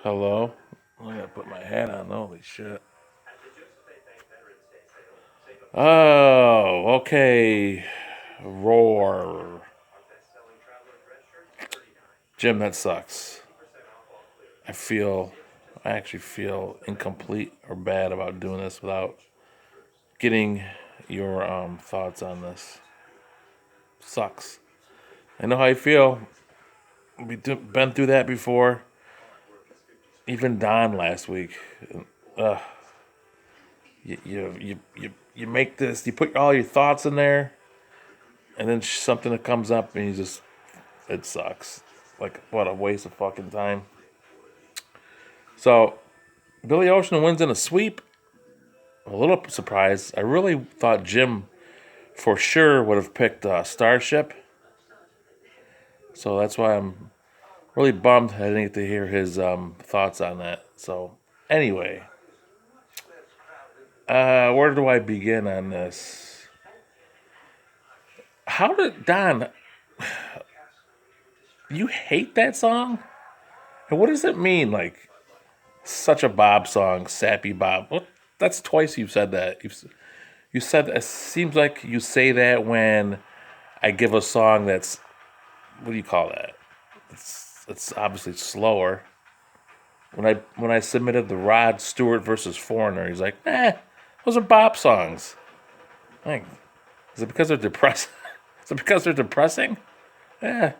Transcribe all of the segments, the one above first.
Hello. I gotta put my hat on. Holy shit. Oh, okay. Roar. Jim, that sucks. I feel, I actually feel incomplete or bad about doing this without getting your thoughts on this. Sucks. I know how you feel. Been through that before. Even Don last week. Ugh. You make this. You put all your thoughts in there, and then something that comes up, and you just it sucks. Like what a waste of fucking time. So Billy Ocean wins in a sweep. A little surprised. I really thought Jim for sure would have picked Starship. So that's why I'm really bummed I didn't get to hear his thoughts on that. So anyway, where do I begin on this? How did Don? You hate that song? And what does it mean? Like such a Bob song, sappy Bob. What? That's twice you've said that. You said it seems like you say that when I give a song that's what do you call that? It's obviously slower. When I submitted the Rod Stewart versus Foreigner, he's like, those are Bob songs. Like, is it because they're depressing? Is it because they're depressing? Yeah,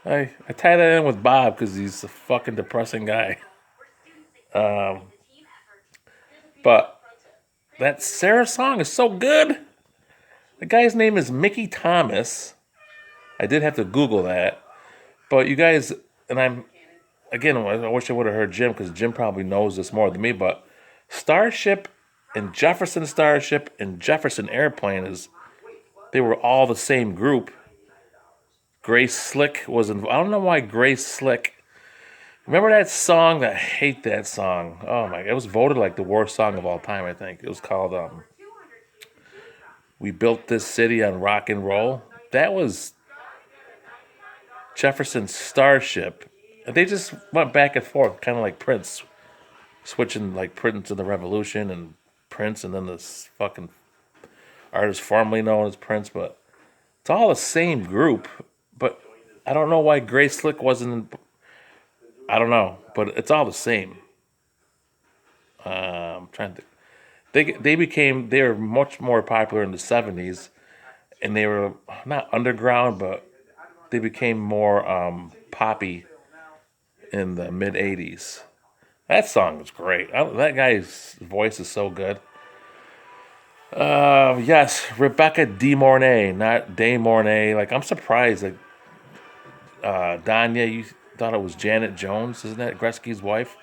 I tie that in with Bob because he's a fucking depressing guy. But that Sarah song is so good. The guy's name is Mickey Thomas. I did have to Google that. But you guys, and I'm again, I wish I would have heard Jim because Jim probably knows this more than me. But Starship and Jefferson Starship and Jefferson Airplane they were all the same group. Grace Slick was in. I don't know why Grace Slick. Remember that song? I hate that song. Oh my! It was voted like the worst song of all time. I think it was called "We Built This City on Rock and Roll." That was Jefferson Starship. They just went back and forth, kind of like Prince, switching like Prince and the Revolution and Prince, and then this fucking artist formerly known as Prince. But it's all the same group. But I don't know why Grace Slick wasn't. I don't know, but it's all the same. I'm trying to. They were much more popular in the '70s, and they were not underground, but they became more poppy in the mid '80s. That song is great. That guy's voice is so good. Yes, Rebecca De Mornay, not De Mornay. Like I'm surprised. Like Danya, you thought it was Janet Jones, isn't that Gretzky's wife?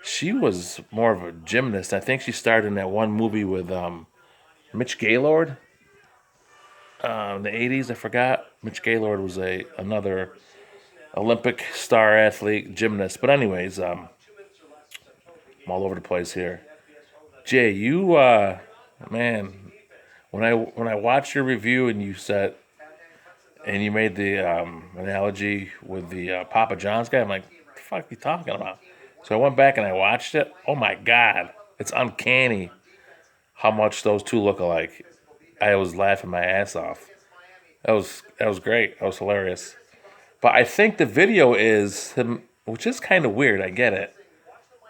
She was more of a gymnast. I think she starred in that one movie with Mitch Gaylord in the '80s. I forgot. Mitch Gaylord was a another Olympic star athlete, gymnast. But anyways, I'm all over the place here. Jay, you man, when I watched your review and you said and you made the analogy with the Papa John's guy, I'm like, what the fuck are you talking about? So I went back and I watched it. Oh my god, it's uncanny how much those two look alike. I was laughing my ass off. That was great. That was hilarious. But I think the video is him, which is kind of weird. I get it,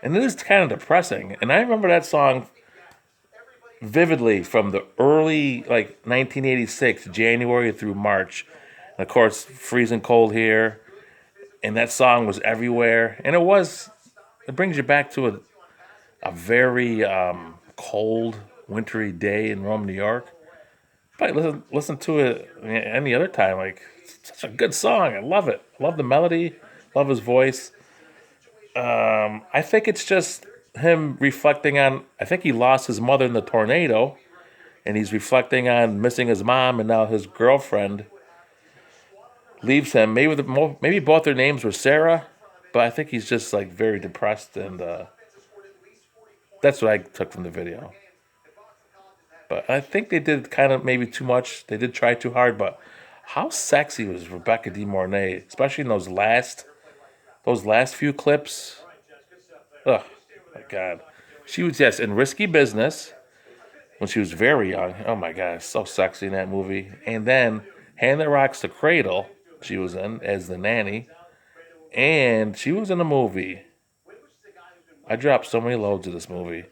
and it is kind of depressing. And I remember that song vividly from the early like 1986 January through March. And of course, freezing cold here, and that song was everywhere. And it brings you back to a very cold, wintry day in Rome, New York. But listen to it any other time. Like it's such a good song. I love it. I love the melody. Love his voice. I think it's just him reflecting on. I think he lost his mother in the tornado, and he's reflecting on missing his mom, and now his girlfriend leaves him. Maybe both their names were Sarah, but I think he's just like very depressed, and that's what I took from the video. But I think they did kind of maybe too much. They did try too hard, but how sexy was Rebecca De Mornay, especially in those last few clips? Oh my God. She was, yes, in Risky Business when she was very young. Oh my God, so sexy in that movie. And then Hand That Rocks the Cradle, she was in as the nanny. And she was in a movie. I dropped so many loads of this movie,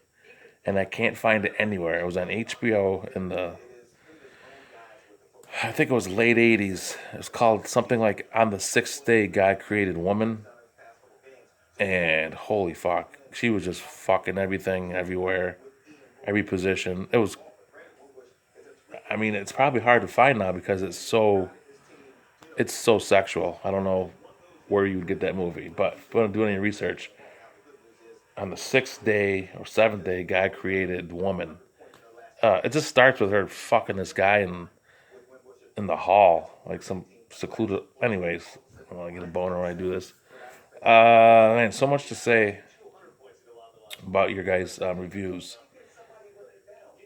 and I can't find it anywhere. It was on HBO in the, I think it was late 80s. It was called something like On the Sixth Day God Created Woman. And holy fuck, she was just fucking everything, everywhere, every position. It was, I mean, it's probably hard to find now because it's so sexual. I don't know where you would get that movie, but if you want to do any research, on the sixth day or seventh day, God created woman. It just starts with her fucking this guy in the hall, like some secluded. Anyways, I want to get a boner when I do this. Man, so much to say about your guys' reviews.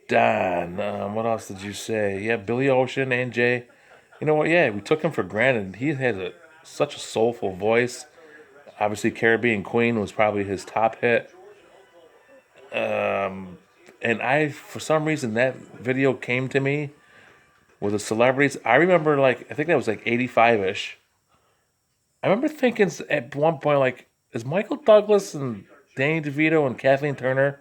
Don, what else did you say? Yeah, Billy Ocean and Jay. You know what? Yeah, we took him for granted. He had such a soulful voice. Obviously, Caribbean Queen was probably his top hit. And for some reason, that video came to me with the celebrities. I remember, like, I think that was like 85 ish. I remember thinking at one point, like, is Michael Douglas and Danny DeVito and Kathleen Turner,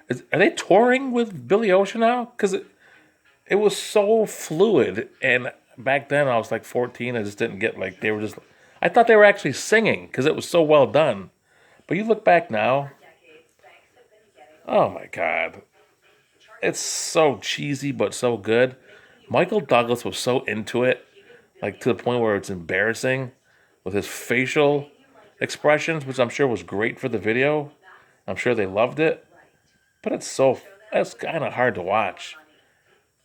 are they touring with Billy Ocean now? Because it was so fluid. And back then, I was like 14. I just didn't get, like, they were just, I thought they were actually singing because it was so well done. But you look back now, oh my God. It's so cheesy, but so good. Michael Douglas was so into it, like to the point where it's embarrassing with his facial expressions, which I'm sure was great for the video. I'm sure they loved it, but that's kind of hard to watch.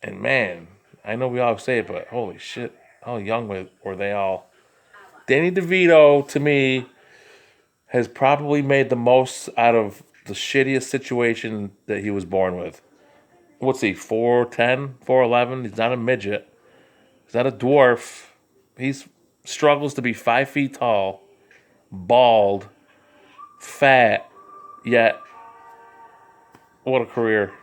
And man, I know we all say it, but holy shit, how young were they all? Danny DeVito, to me, has probably made the most out of the shittiest situation that he was born with. What's he, 4'10", 4'11"? He's not a midget. He's not a dwarf. He's struggles to be 5 feet tall, bald, fat, yet what a career.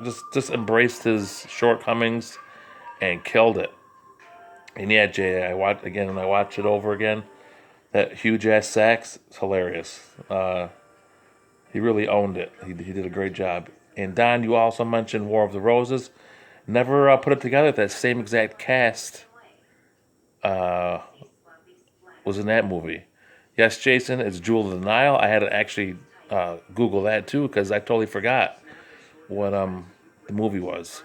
Just embraced his shortcomings and killed it. And yeah, Jay, I watch again and I watch it over again. That huge ass sax, it's hilarious. He really owned it. He did a great job. And Don, you also mentioned War of the Roses. Never put it together. That same exact cast was in that movie. Yes, Jason, it's Jewel of the Nile. I had to actually Google that too because I totally forgot what the movie was.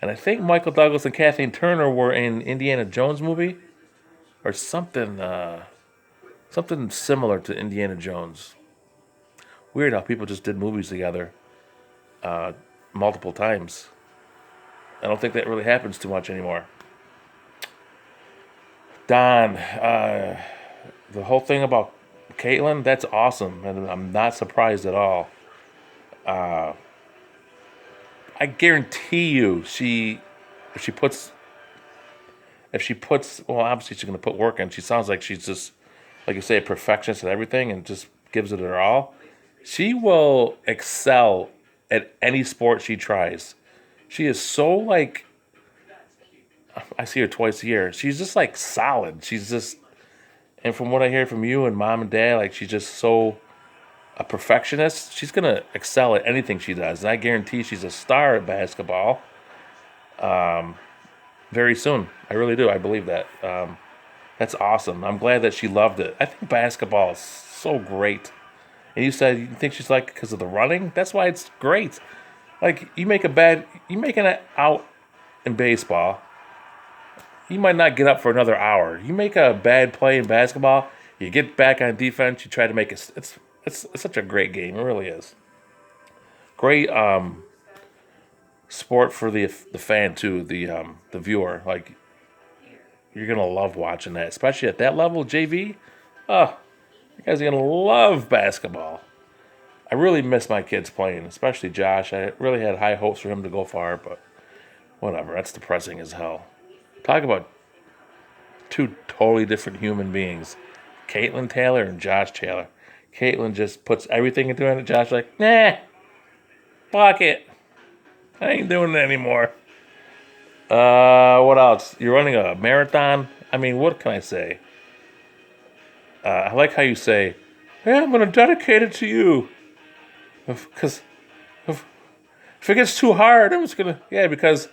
And I think Michael Douglas and Kathleen Turner were in Indiana Jones movie or something similar to Indiana Jones. Weird how people just did movies together multiple times. I don't think that really happens too much anymore. Don, the whole thing about Caitlyn, that's awesome, and I'm not surprised at all. I guarantee you, if she puts, well, obviously she's gonna put work in. She sounds like she's just, like you say, a perfectionist at everything, and just gives it her all. She will excel at any sport she tries. She is so like, I see her twice a year. She's just like solid. She's just, and from what I hear from you and mom and dad, like she's just so a perfectionist. She's gonna excel at anything she does, and I guarantee she's a star at basketball very soon. I really do. I believe that. That's awesome. I'm glad that she loved it. I think basketball is so great. And you said you think she's like because of the running. That's why it's great. Like you making it out in baseball. You might not get up for another hour. You make a bad play in basketball, you get back on defense. You try to make it. It's such a great game. It really is. Great sport for the fan too. The viewer. Like you're gonna love watching that, especially at that level. JV. Oh, you guys are gonna love basketball. I really miss my kids playing, especially Josh. I really had high hopes for him to go far, but whatever. That's depressing as hell. Talk about two totally different human beings. Caitlin Taylor and Josh Taylor. Caitlin just puts everything into it. Josh like, nah, fuck it. I ain't doing it anymore. What else? You're running a marathon? I mean, what can I say? I like how you say, yeah, I'm going to dedicate it to you. Because if it gets too hard, I'm just going to, yeah, because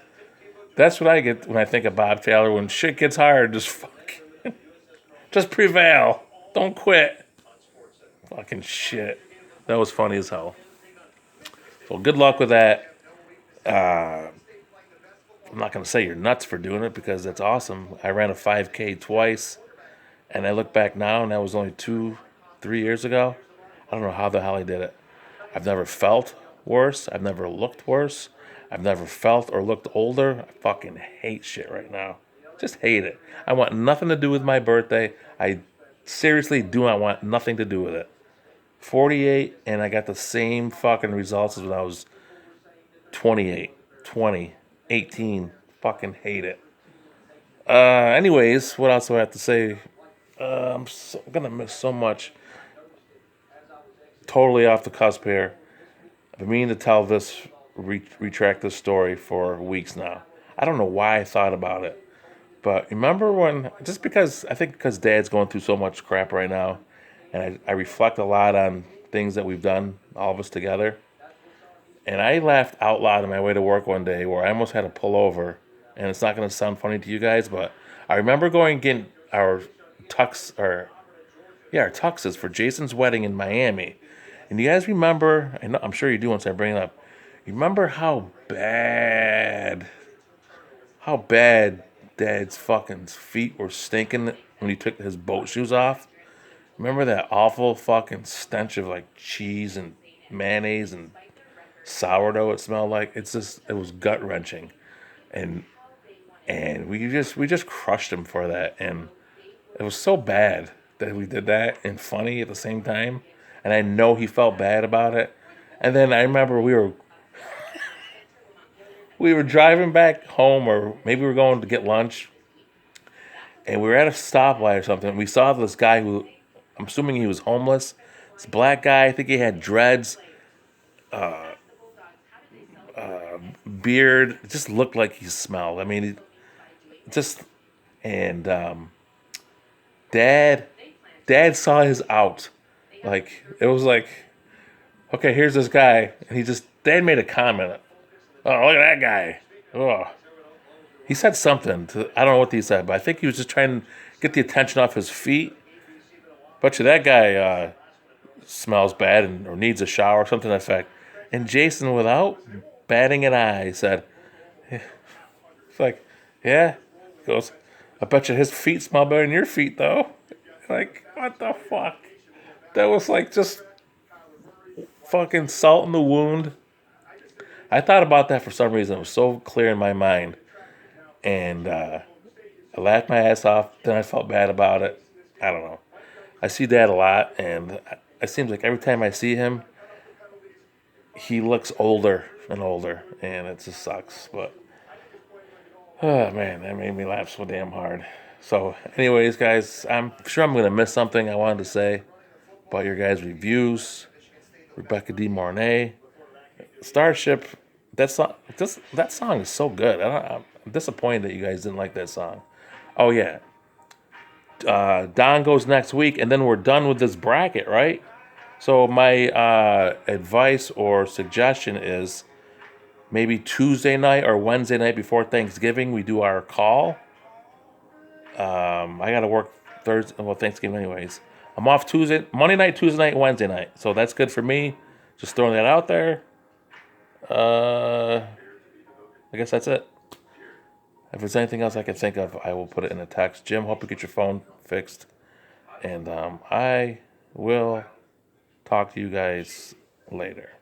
that's what I get when I think of Bob Taylor. When shit gets hard, just prevail. Don't quit. Fucking shit. That was funny as hell. So good luck with that. I'm not going to say you're nuts for doing it because that's awesome. I ran a 5K twice, and I look back now, and that was only 3 years ago. I don't know how the hell I did it. I've never felt worse. I've never looked worse. I've never felt or looked older. I fucking hate shit right now. Just hate it. I want nothing to do with my birthday. I seriously do not want nothing to do with it. 48, and I got the same fucking results as when I was 28, 20, 18. Fucking hate it. Anyways, what else do I have to say? I'm gonna miss so much. Totally off the cusp here. I've been meaning to tell this, retract this story for weeks now. I don't know why I thought about it. But remember when, just because, I think because Dad's going through so much crap right now, and I reflect a lot on things that we've done, all of us together. And I laughed out loud on my way to work one day where I almost had to pull over. And it's not going to sound funny to you guys, but I remember going and getting our our tuxes for Jason's wedding in Miami. And you guys remember, I'm sure you do once I bring it up, you remember how bad Dad's fucking feet were stinking when he took his boat shoes off? Remember that awful fucking stench of like cheese and mayonnaise and sourdough it smelled like? It was gut wrenching. And we just crushed him for that, and it was so bad that we did that and funny at the same time. And I know he felt bad about it. And then I remember we were driving back home, or maybe we were going to get lunch, and we were at a stoplight or something. We saw this guy who, I'm assuming he was homeless. This black guy, I think he had dreads, beard. It just looked like he smelled. I mean, just and Dad, Dad saw his out. Like it was like, okay, here's this guy, and Dad made a comment. Oh, look at that guy. Oh, he said something. I don't know what he said, but I think he was just trying to get the attention off his feet. Bet you that guy smells bad or needs a shower or something to that effect. And Jason, without batting an eye, said, "It's like, yeah." He goes, "I bet you his feet smell better than your feet, though." Like, what the fuck? That was like just fucking salt in the wound. I thought about that for some reason. It was so clear in my mind. And I laughed my ass off. Then I felt bad about it. I don't know. I see Dad a lot, and it seems like every time I see him, he looks older and older, and it just sucks. But, oh man, that made me laugh so damn hard. So, anyways, guys, I'm sure I'm going to miss something I wanted to say about your guys' reviews. Rebecca De Mornay. Starship, that song is so good. I'm disappointed that you guys didn't like that song. Oh yeah, Don goes next week, and then we're done with this bracket, right? So my advice or suggestion is maybe Tuesday night or Wednesday night before Thanksgiving we do our call. I gotta work Thanksgiving anyways. I'm off Monday night, Tuesday night, Wednesday night, so that's good for me. Just throwing that out there. I guess that's it. If there's anything else I can think of, I will put it in a text. Jim, hope you get your phone fixed. And I will talk to you guys later.